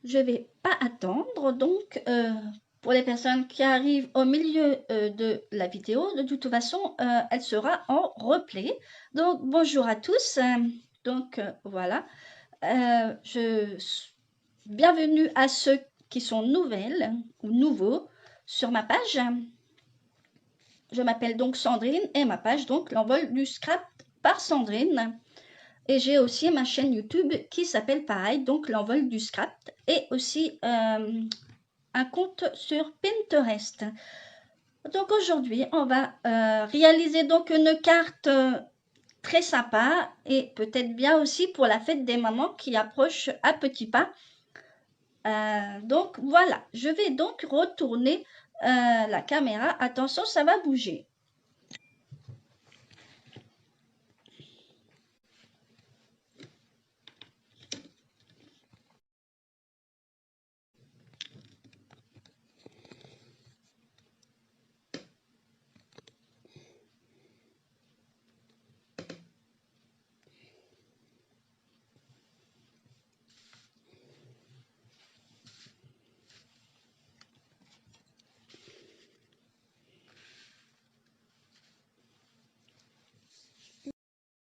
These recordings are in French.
je vais pas attendre. Donc, pour les personnes qui arrivent au milieu de la vidéo, de toute façon, elle sera en replay. Donc, bonjour à tous. Donc, voilà. Bienvenue à ceux qui sont nouvelles ou nouveaux sur ma page. Je m'appelle donc Sandrine et ma page, donc, l'envol du scrap par Sandrine. Et j'ai aussi ma chaîne YouTube qui s'appelle pareil, donc l'envol du scrap. Et aussi un compte sur Pinterest. Donc aujourd'hui, on va réaliser donc une carte très sympa et peut-être bien aussi pour la fête des mamans qui approche à petits pas. Donc voilà, je vais donc retourner la caméra. Attention, ça va bouger.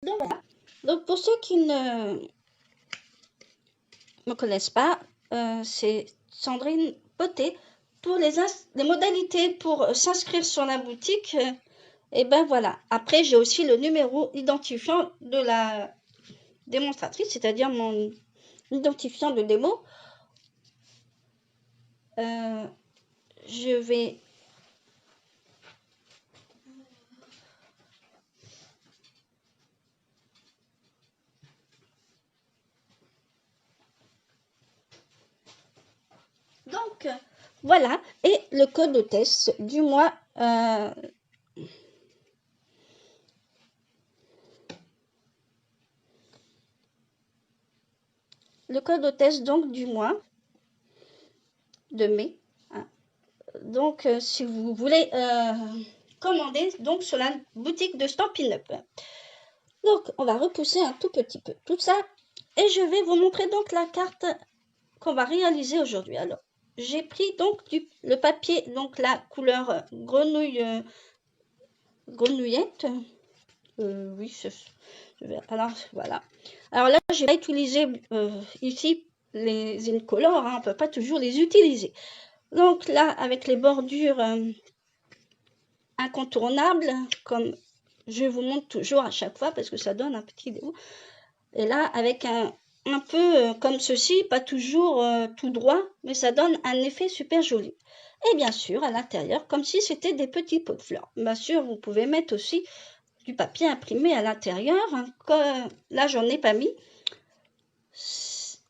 Donc voilà. Donc pour ceux qui ne me connaissent pas, c'est Sandrine Poté. Pour les modalités pour s'inscrire sur la boutique, et ben voilà. Après, j'ai aussi le numéro identifiant de la démonstratrice, c'est-à-dire mon identifiant de démo. Je vais donc voilà, et le code de test du mois. Le code de test donc du mois de mai. Hein. Donc si vous voulez commander donc sur la boutique de Stampin' Up. Donc on va repousser un tout petit peu tout ça et je vais vous montrer donc la carte qu'on va réaliser aujourd'hui. Alors j'ai pris donc le papier, donc la couleur grenouillette. Oui, alors voilà. Alors là, j'ai pas utilisé ici les incolores, hein, on peut pas toujours les utiliser. Donc là, avec les bordures incontournables, comme je vous montre toujours à chaque fois parce que ça donne un petit déo. Et là, avec un peu comme ceci, pas toujours tout droit, mais ça donne un effet super joli. Et bien sûr, à l'intérieur, comme si c'était des petits pots de fleurs. Bien sûr, vous pouvez mettre aussi du papier imprimé à l'intérieur. Hein, là, j'en ai pas mis.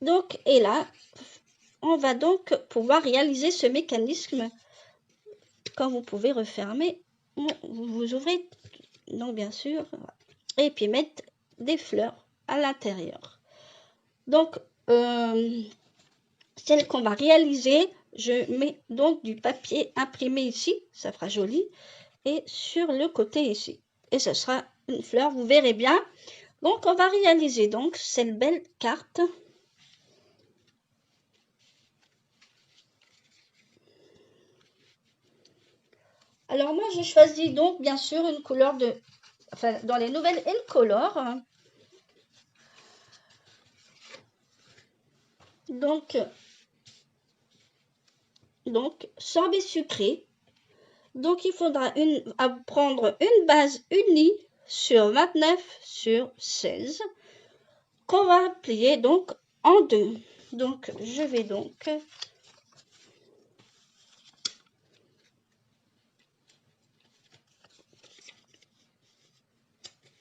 Donc, et là, on va donc pouvoir réaliser ce mécanisme. Quand vous pouvez refermer, vous ouvrez, donc bien sûr, et puis mettre des fleurs à l'intérieur. Donc, celle qu'on va réaliser, je mets donc du papier imprimé ici, ça fera joli, et sur le côté ici. Et ce sera une fleur, vous verrez bien. Donc, on va réaliser donc cette belle carte. Alors, moi, j'ai choisi donc, bien sûr, une couleur de... Enfin, dans les nouvelles Incolor. Donc, sorbet sucré. Donc, il faudra prendre une base unie sur 29 sur 16 qu'on va plier donc en deux. Donc, je vais donc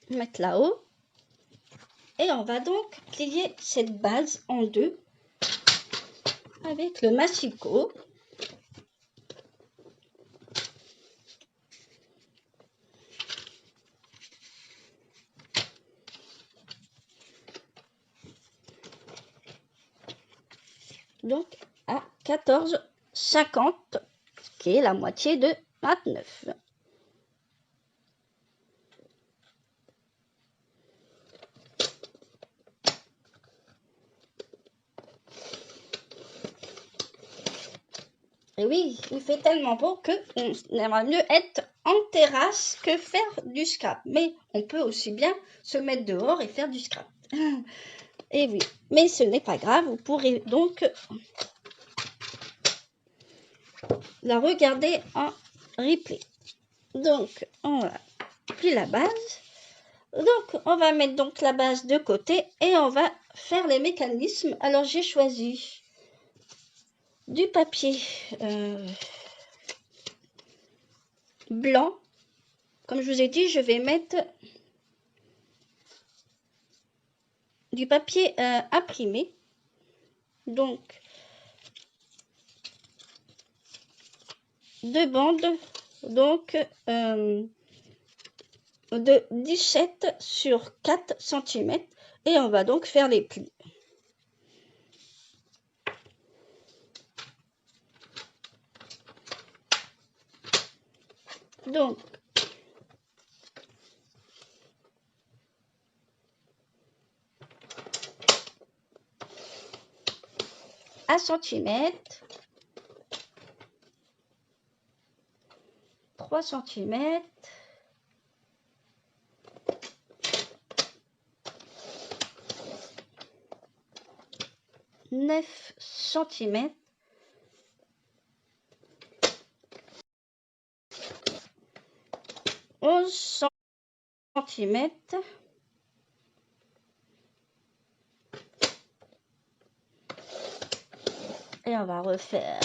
mettre là-haut et on va donc plier cette base en deux avec le massicot. Donc à 14,50 qui est la moitié de 29. Et oui, il fait tellement beau que on aimerait mieux être en terrasse que faire du scrap. Mais on peut aussi bien se mettre dehors et faire du scrap. Et oui, mais ce n'est pas grave, vous pourrez donc la regarder en replay. Donc, on a pris la base. Donc, on va mettre donc la base de côté et on va faire les mécanismes. Alors, j'ai choisi du papier blanc. Comme je vous ai dit, je vais mettre du papier imprimé. Donc, 2 bandes, donc de 17 sur 4 cm. Et on va donc faire les plis. Donc, un centimètre, 3 cm, 9 cm, 11 cm, et on va refaire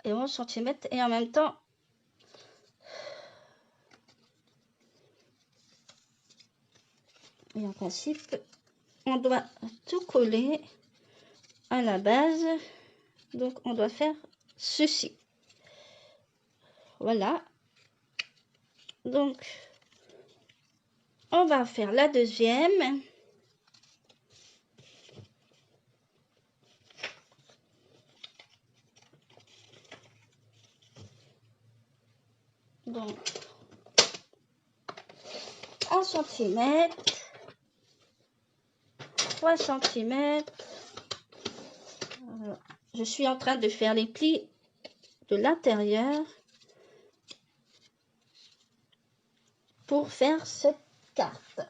et 11 cm, et en même temps et en principe on doit tout coller à la base, donc on doit faire ceci. Voilà, donc on va faire la deuxième. Donc 1 cm, 3 cm. Je suis en train de faire les plis de l'intérieur pour faire cette carte.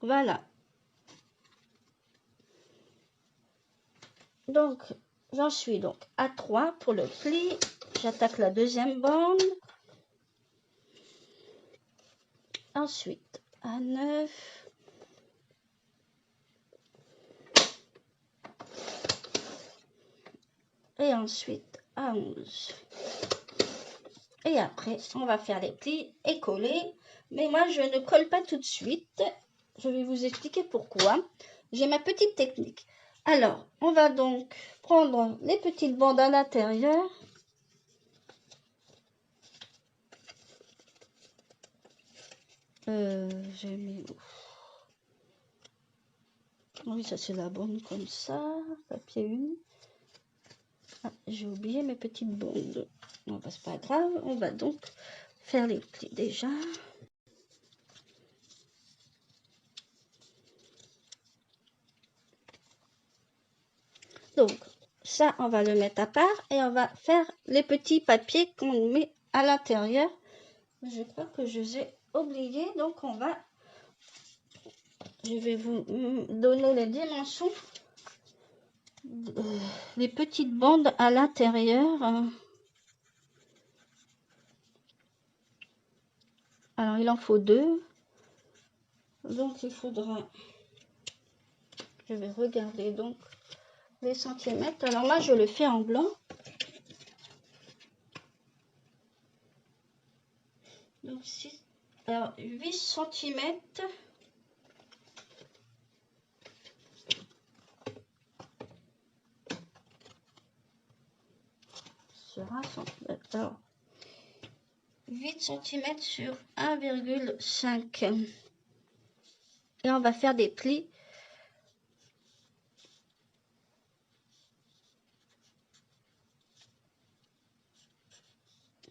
Voilà. Donc, j'en suis donc à 3 pour le pli. J'attaque la deuxième bande. Ensuite, à 9. Et ensuite, à 11. Et après, on va faire les plis et coller. Mais moi, je ne colle pas tout de suite. Je vais vous expliquer pourquoi. J'ai ma petite technique. Alors, on va donc prendre les petites bandes à l'intérieur. J'ai mis... Oui, ça c'est la bande comme ça. Papier uni. Ah, j'ai oublié mes petites bandes. Non, bah, c'est pas grave. On va donc faire les plis déjà. Donc, ça, on va le mettre à part et on va faire les petits papiers qu'on met à l'intérieur. Je crois que je les ai oubliés, donc on va... Je vais vous donner les dimensions des petites bandes à l'intérieur. Alors, il en faut 2. Donc, il faudra... Je vais regarder donc les centimètres. Alors, moi, je le fais en blanc. Donc, 6... Alors, 8 centimètres. Sur 1 cm. Alors, 8 cm sur 1,5. Et on va faire des plis.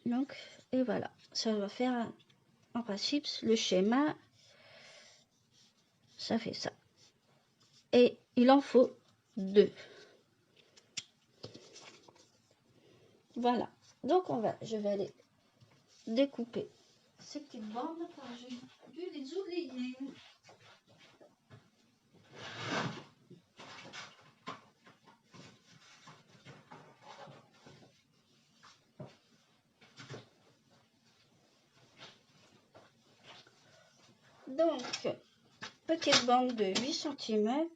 Donc, et voilà. Ça va faire, en principe, le schéma. Ça fait ça. et il en faut 2. Voilà. Donc je vais aller découper ces petites bandes car j'ai dû les oublier. Donc, petite bande de 8 cm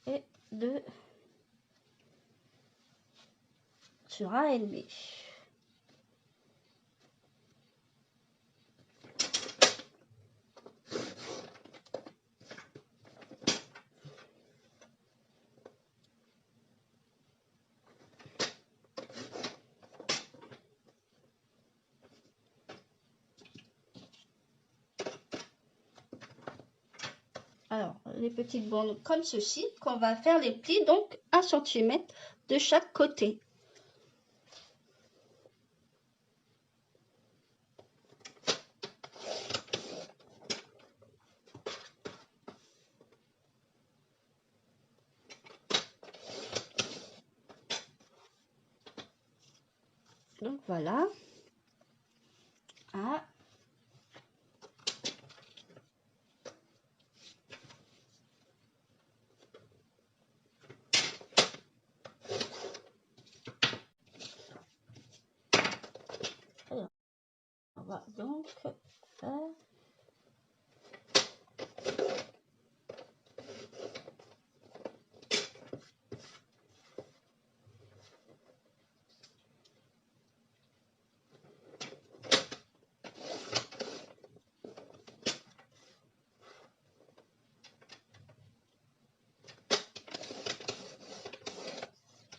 et 2 sur 1,5. Alors, les petites bandes comme ceci, qu'on va faire les plis, donc 1 cm de chaque côté. Donc voilà. Ah. Alors, on va donc faire.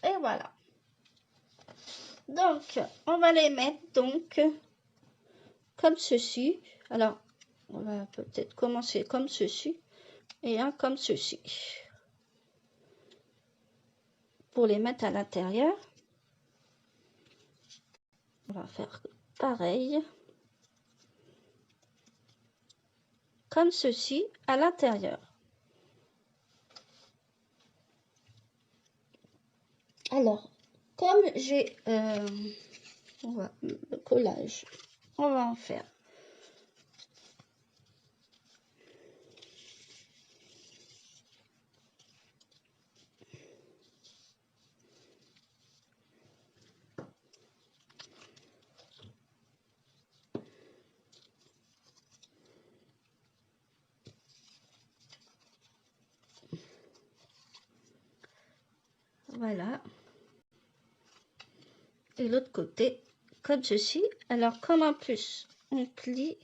Et voilà. Donc, on va les mettre donc comme ceci. Alors, on va peut-être commencer comme ceci et un comme ceci. Pour les mettre à l'intérieur, on va faire pareil. Comme ceci à l'intérieur. Alors, comme j'ai le collage, on va en faire. Voilà. Et l'autre côté, comme ceci. Alors, comme en plus, on plie.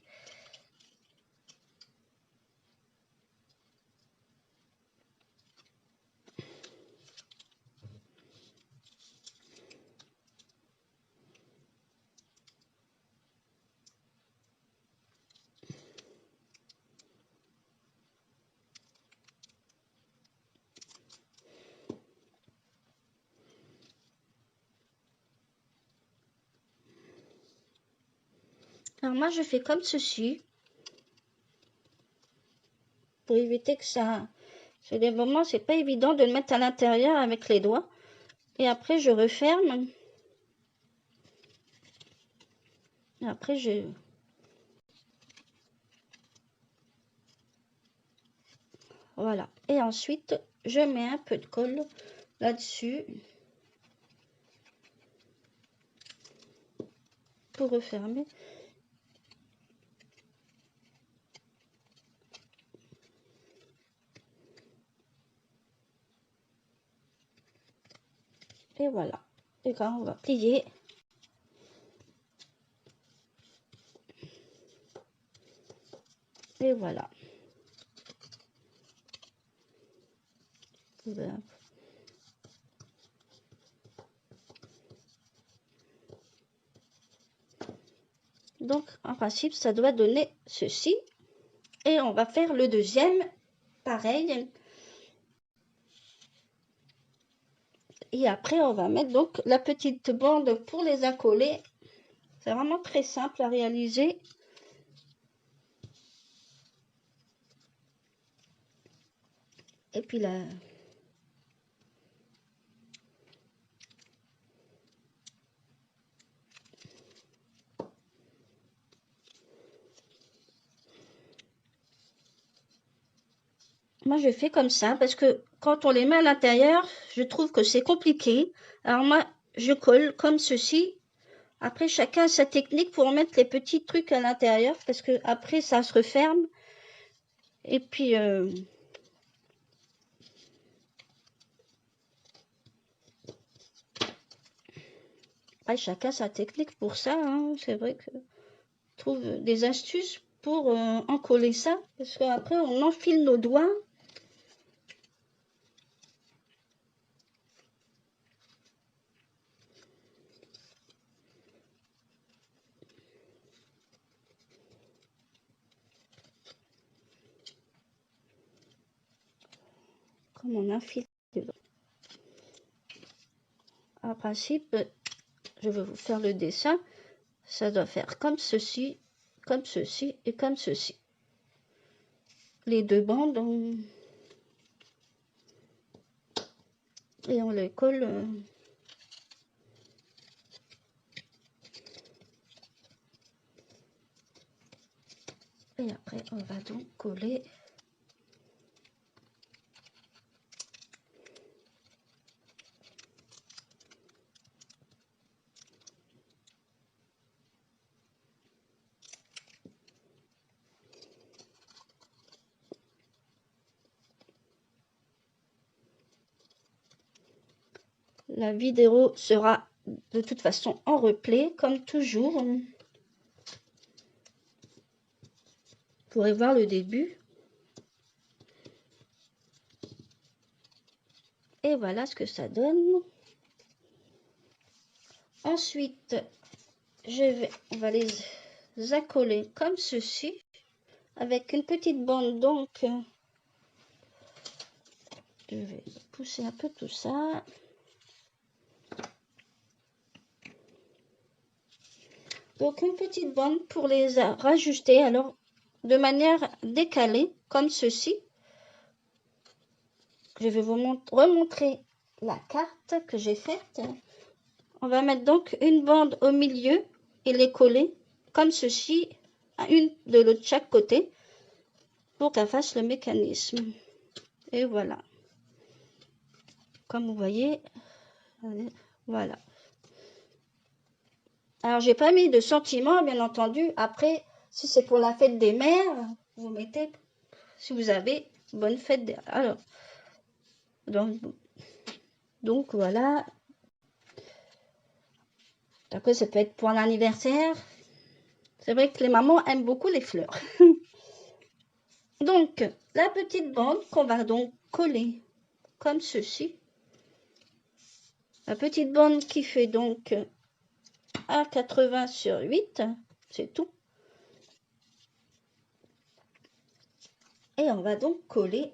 Alors, moi, je fais comme ceci. Pour éviter que ça... C'est des moments, c'est pas évident de le mettre à l'intérieur avec les doigts. Et après, je referme. Et après, je... Voilà. Et ensuite, je mets un peu de colle là-dessus. Pour refermer. Et voilà. Et quand on va plier. Et voilà. Donc, en principe, ça doit donner ceci. Et on va faire le deuxième, pareil. Et après, on va mettre donc la petite bande pour les accoler. C'est vraiment très simple à réaliser. Et puis là, moi je fais comme ça parce que quand on les met à l'intérieur, je trouve que c'est compliqué. Alors moi, je colle comme ceci. Après, chacun a sa technique pour mettre les petits trucs à l'intérieur parce que après ça se referme. Et puis après, chacun sa technique pour ça, hein. C'est vrai que je trouve des astuces pour en coller ça parce qu'après on enfile nos doigts. Comme on enfile dedans. En principe, je vais vous faire le dessin. Ça doit faire comme ceci et comme ceci. Les deux bandes, et on les colle. Et après, on va donc coller. La vidéo sera de toute façon en replay, comme toujours. Vous pourrez voir le début. Et voilà ce que ça donne. Ensuite, on va les accoler comme ceci, avec une petite bande. Donc, je vais pousser un peu tout ça. Donc, une petite bande pour les rajuster, alors de manière décalée, comme ceci. Je vais vous remontrer la carte que j'ai faite. On va mettre donc une bande au milieu et les coller comme ceci, à une de l'autre chaque côté, pour qu'elle fasse le mécanisme. Et voilà. Comme vous voyez, voilà. Alors, j'ai pas mis de sentiments, bien entendu. Après, si c'est pour la fête des mères, vous mettez, si vous avez, bonne fête des... Alors, donc voilà. Après, ça peut être pour un anniversaire. C'est vrai que les mamans aiment beaucoup les fleurs. Donc, la petite bande qu'on va donc coller comme ceci. La petite bande qui fait donc 1,80 sur 8, c'est tout. Et on va donc coller.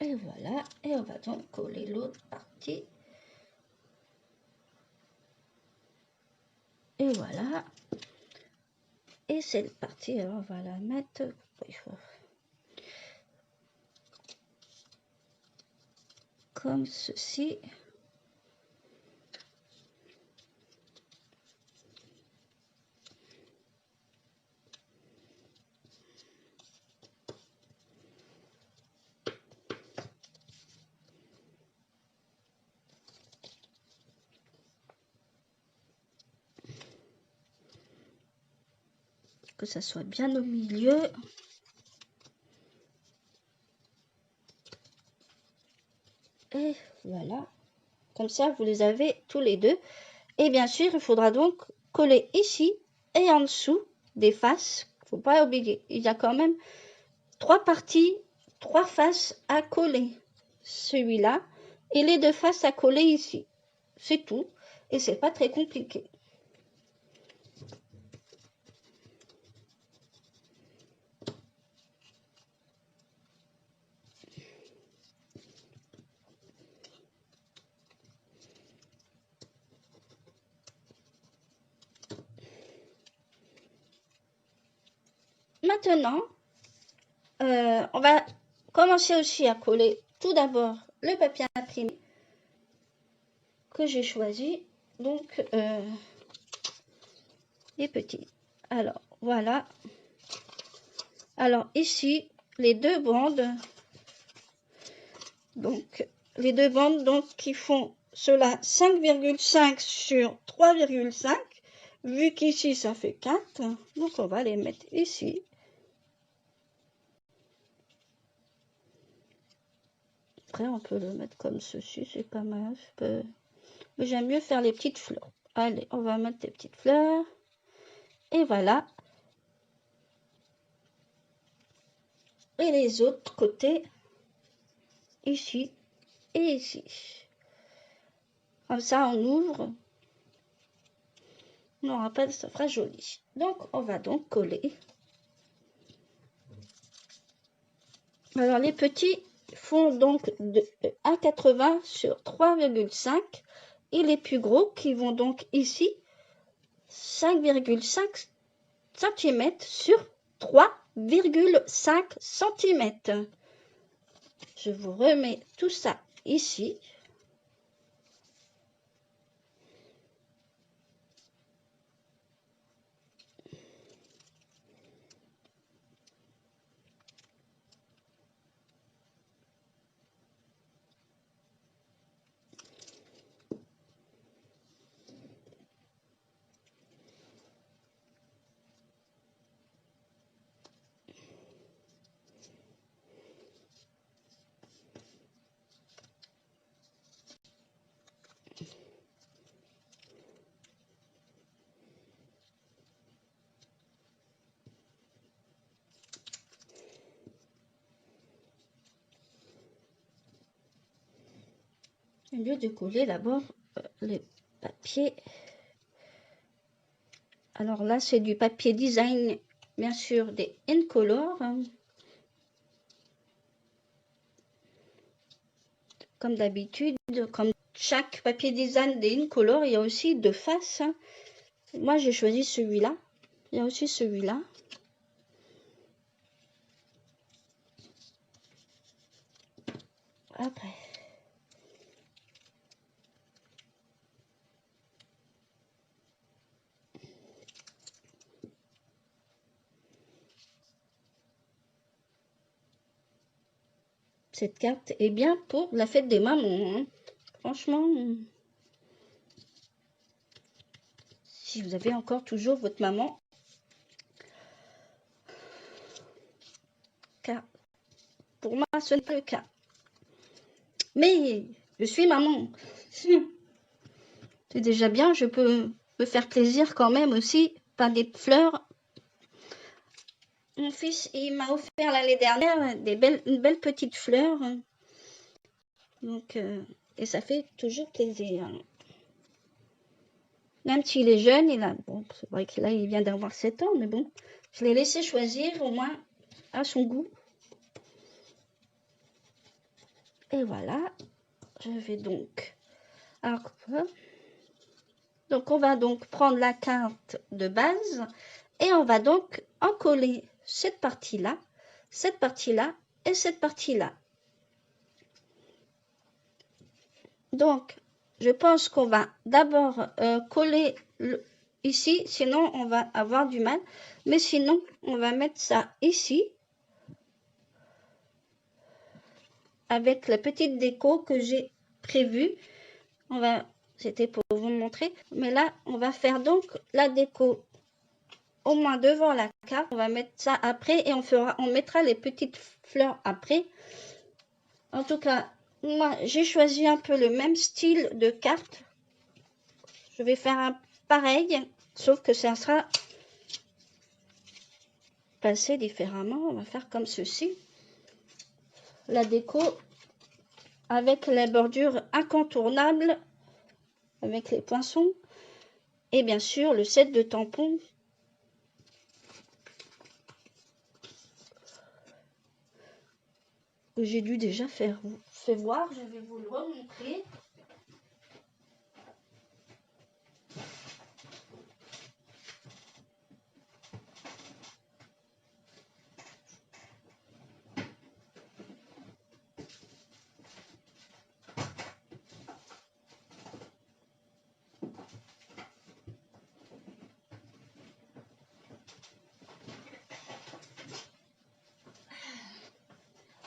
Et voilà, et on va donc coller l'autre partie. Et voilà. Et cette partie, alors on va la mettre... comme ceci. Que ça soit bien au milieu. Et voilà. Comme ça, vous les avez tous les deux. Et bien sûr, il faudra donc coller ici et en dessous des faces. Il ne faut pas oublier. Il y a quand même 3 parties, 3 faces à coller. Celui-là, et les deux faces à coller ici. C'est tout. Et c'est pas très compliqué. Maintenant, on va commencer aussi à coller tout d'abord le papier imprimé que j'ai choisi. Donc, les petits. Alors, voilà. Alors, ici, les deux bandes. Donc, les deux bandes donc, qui font cela 5,5 sur 3,5. Vu qu'ici, ça fait 4. Donc, on va les mettre ici. Après, on peut le mettre comme ceci, c'est pas mal. Mais j'aime mieux faire les petites fleurs. Allez, on va mettre des petites fleurs. Et voilà. Et les autres côtés, ici et ici. Comme ça, on ouvre. On aura pas, ça fera joli. Donc, on va donc coller. Alors, les petits font donc de 1,80 sur 3,5. Et les plus gros qui vont donc ici 5,5 cm sur 3,5 cm. Je vous remets tout ça ici. Au lieu de coller d'abord les papiers. Alors là, c'est du papier design, bien sûr, des Incolor. Comme d'habitude, comme chaque papier design des Incolor, il y a aussi deux faces. Moi, j'ai choisi celui-là. Il y a aussi celui-là. Après. Cette carte est bien pour la fête des mamans. Hein. Franchement, si vous avez encore toujours votre maman, car pour moi, ce n'est pas le cas. Mais je suis maman. C'est déjà bien, je peux me faire plaisir quand même aussi par des fleurs. Mon fils, il m'a offert l'année dernière une belle petite fleur. Donc, et ça fait toujours plaisir. Même s'il est jeune, bon, c'est vrai que là, il vient d'avoir 7 ans, mais bon, je l'ai laissé choisir au moins à son goût. Et voilà, je vais donc... Alors, donc, on va donc prendre la carte de base et on va donc en coller cette partie-là et cette partie-là. Donc, je pense qu'on va d'abord coller ici, sinon on va avoir du mal. Mais sinon, on va mettre ça ici. Avec la petite déco que j'ai prévue. C'était pour vous montrer. Mais là, on va faire donc la déco au moins devant la carte. On va mettre ça après et on mettra les petites fleurs après. En tout cas, moi, j'ai choisi un peu le même style de carte. Je vais faire un pareil, sauf que ça sera passé différemment. On va faire comme ceci. La déco avec les bordures incontournables, avec les poinçons. Et bien sûr, le set de tampons. Que j'ai dû déjà faire voir. Je vais vous le remontrer.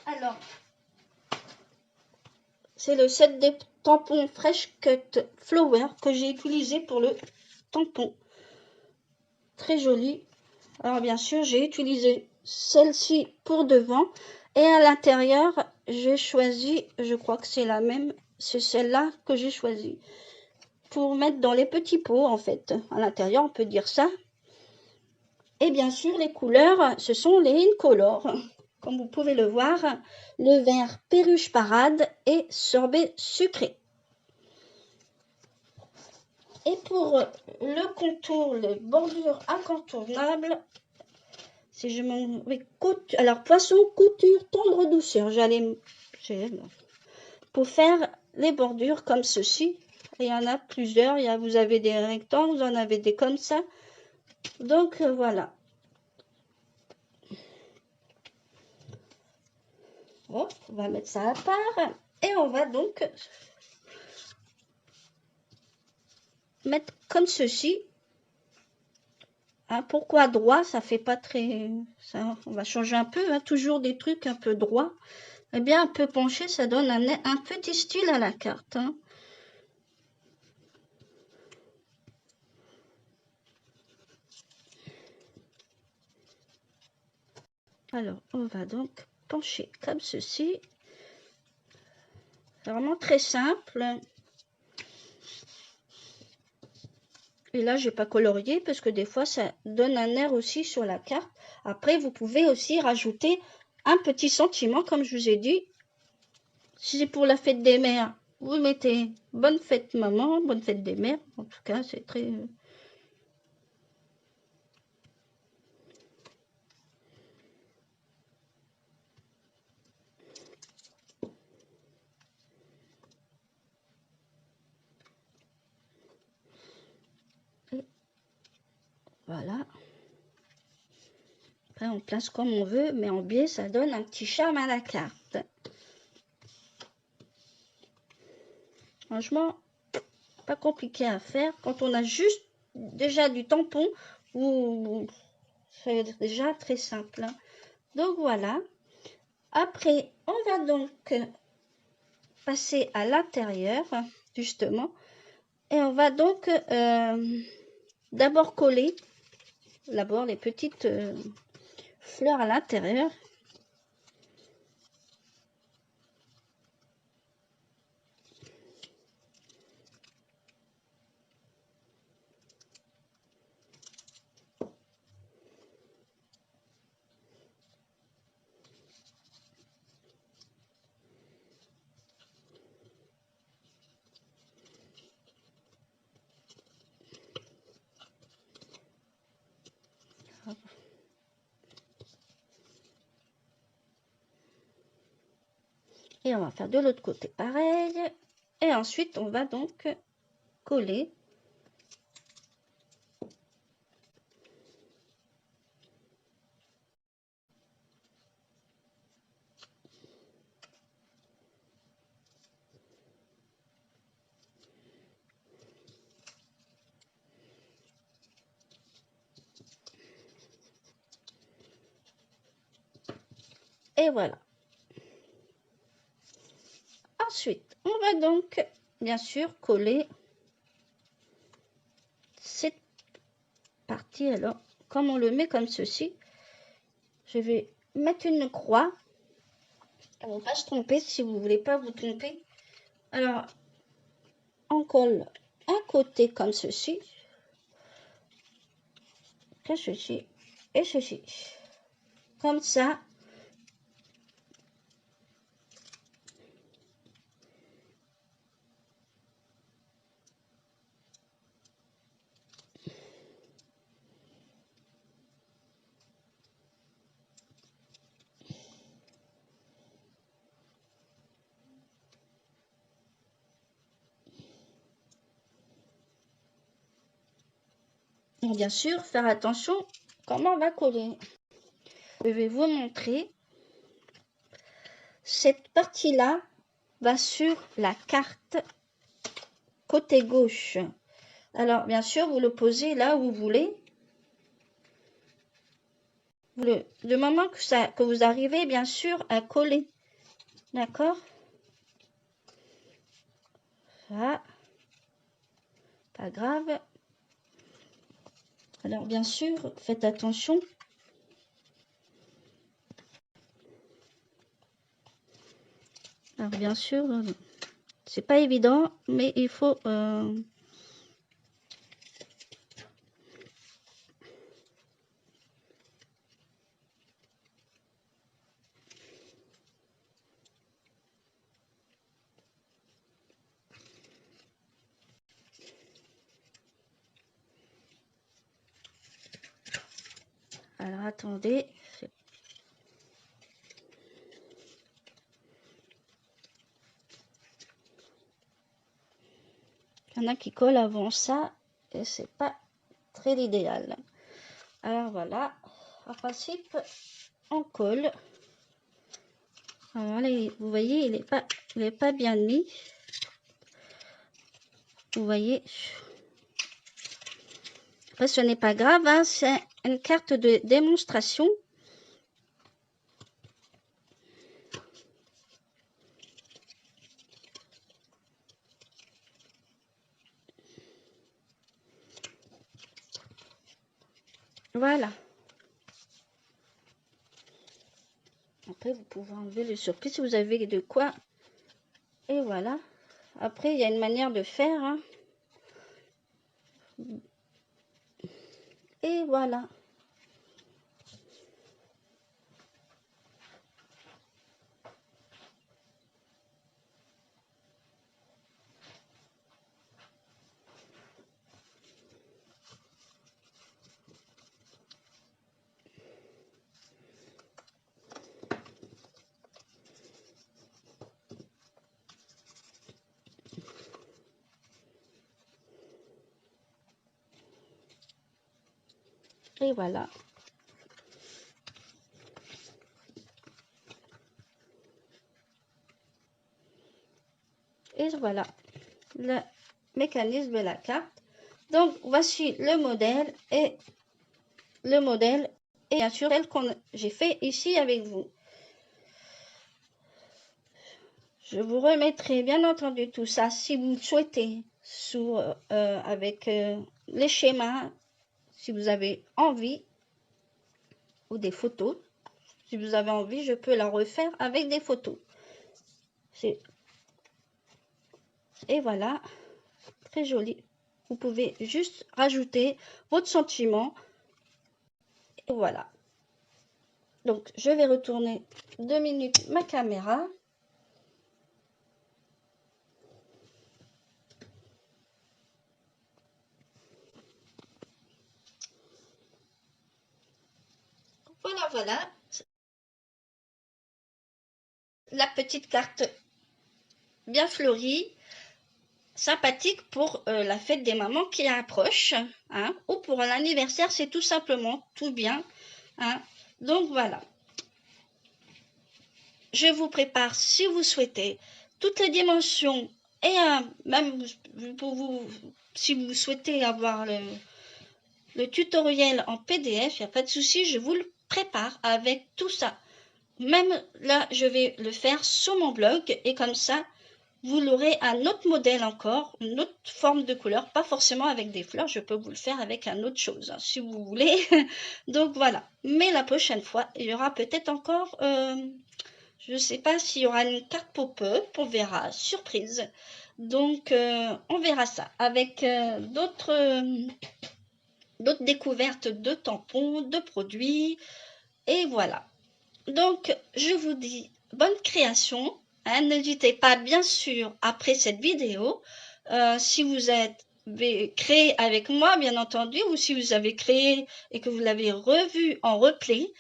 Alors, c'est le set des tampons Fresh Cut Flower que j'ai utilisé pour le tampon. Très joli. Alors bien sûr, j'ai utilisé celle-ci pour devant. Et à l'intérieur, j'ai choisi, je crois que c'est la même, c'est celle-là que j'ai choisi. Pour mettre dans les petits pots, en fait. À l'intérieur, on peut dire ça. Et bien sûr, les couleurs, ce sont les Incolor. Comme vous pouvez le voir, le vert perruche parade et sorbet sucré. Et pour le contour, les bordures incontournables, si je m'en vais, alors poisson, couture, tendre douceur. Pour faire les bordures comme ceci. Il y en a plusieurs. Vous avez des rectangles, vous en avez des comme ça. Donc voilà. Hop, on va mettre ça à part. Et on va donc mettre comme ceci. Hein, pourquoi droit? Ça fait pas très... Ça, on va changer un peu. Hein, toujours des trucs un peu droits. Eh bien, un peu penché, ça donne un petit style à la carte. Hein. Alors, on va donc pencher comme ceci. C'est vraiment très simple. Et là, j'ai pas colorié parce que des fois, ça donne un air aussi sur la carte. Après, vous pouvez aussi rajouter un petit sentiment, comme je vous ai dit. Si c'est pour la fête des mères, vous mettez bonne fête maman, bonne fête des mères. En tout cas, c'est très... Voilà. Après, on place comme on veut, mais en biais, ça donne un petit charme à la carte. Franchement, pas compliqué à faire. Quand on a juste déjà du tampon, c'est déjà très simple. Donc voilà. Après, on va donc passer à l'intérieur, justement. Et on va donc d'abord coller les petites fleurs à l'intérieur. Et on va faire de l'autre côté pareil. Et ensuite, on va donc coller. Et voilà. Ensuite, on va donc, bien sûr, coller cette partie. Alors, comme on le met comme ceci, je vais mettre une croix. On ne va pas se tromper si vous ne voulez pas vous tromper. Alors, on colle un côté comme ceci, que ceci et ceci. Comme ça. Donc, bien sûr, faire attention comment on va coller. Je vais vous montrer. Cette partie-là va sur la carte côté gauche. Alors, bien sûr, vous le posez là où vous voulez. Du moment que vous arrivez, bien sûr, à coller. D'accord? Ça, pas grave. Alors, bien sûr, faites attention. Alors, bien sûr, c'est pas évident, mais il faut... Alors, attendez. Il y en a qui collent avant ça, et c'est pas très l'idéal. Alors, voilà. En principe, on colle. Alors, là, vous voyez, il est pas bien mis. Vous voyez. Après, ce n'est pas grave, hein, c'est une carte de démonstration. Voilà. Après, vous pouvez enlever le surplis si vous avez de quoi. Et voilà. Après, il y a une manière de faire. Hein. Et voilà. Et voilà. Et voilà le mécanisme de la carte. Donc, voici le modèle et bien sûr tel que j'ai fait ici avec vous. Je vous remettrai bien entendu tout ça si vous le souhaitez avec les schémas, si vous avez envie, ou des photos. Si vous avez envie, je peux la refaire avec des photos. Et voilà, très joli. Vous pouvez juste rajouter votre sentiment. Et voilà. Donc, je vais retourner 2 minutes ma caméra. Voilà, voilà. La petite carte bien fleurie, sympathique pour la fête des mamans qui approche, hein, ou pour l'anniversaire, c'est tout simplement tout bien. Hein. Donc voilà. Je vous prépare, si vous souhaitez, toutes les dimensions et même pour vous, si vous souhaitez avoir le tutoriel en PDF, il n'y a pas de souci, je vous le prépare avec tout ça. Même là, je vais le faire sur mon blog et comme ça, vous l'aurez un autre modèle encore, une autre forme de couleur, pas forcément avec des fleurs, je peux vous le faire avec un autre chose, hein, si vous voulez. Donc voilà, mais la prochaine fois, il y aura peut-être encore, je ne sais pas s'il y aura une carte pop-up, on verra, surprise. Donc on verra ça, avec d'autres découvertes de tampons, de produits, et voilà. Donc, je vous dis bonne création. Hein, n'hésitez pas, bien sûr, après cette vidéo, si vous avez créé avec moi, bien entendu, ou si vous avez créé et que vous l'avez revu en replay,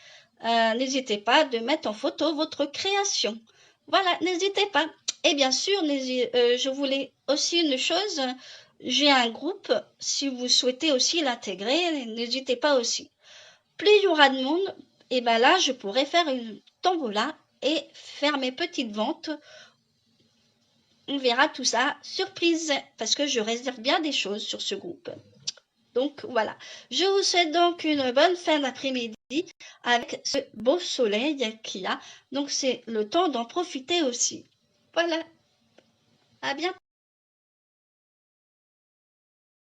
n'hésitez pas de mettre en photo votre création. Voilà, n'hésitez pas. Et bien sûr, je voulais aussi une chose, j'ai un groupe, si vous souhaitez aussi l'intégrer, n'hésitez pas aussi. Plus il y aura de monde, et ben là, je pourrai faire une tombola et faire mes petites ventes. On verra tout ça, surprise, parce que je réserve bien des choses sur ce groupe. Donc voilà, je vous souhaite donc une bonne fin d'après-midi avec ce beau soleil qu'il y a. Donc c'est le temps d'en profiter aussi. Voilà, à bientôt.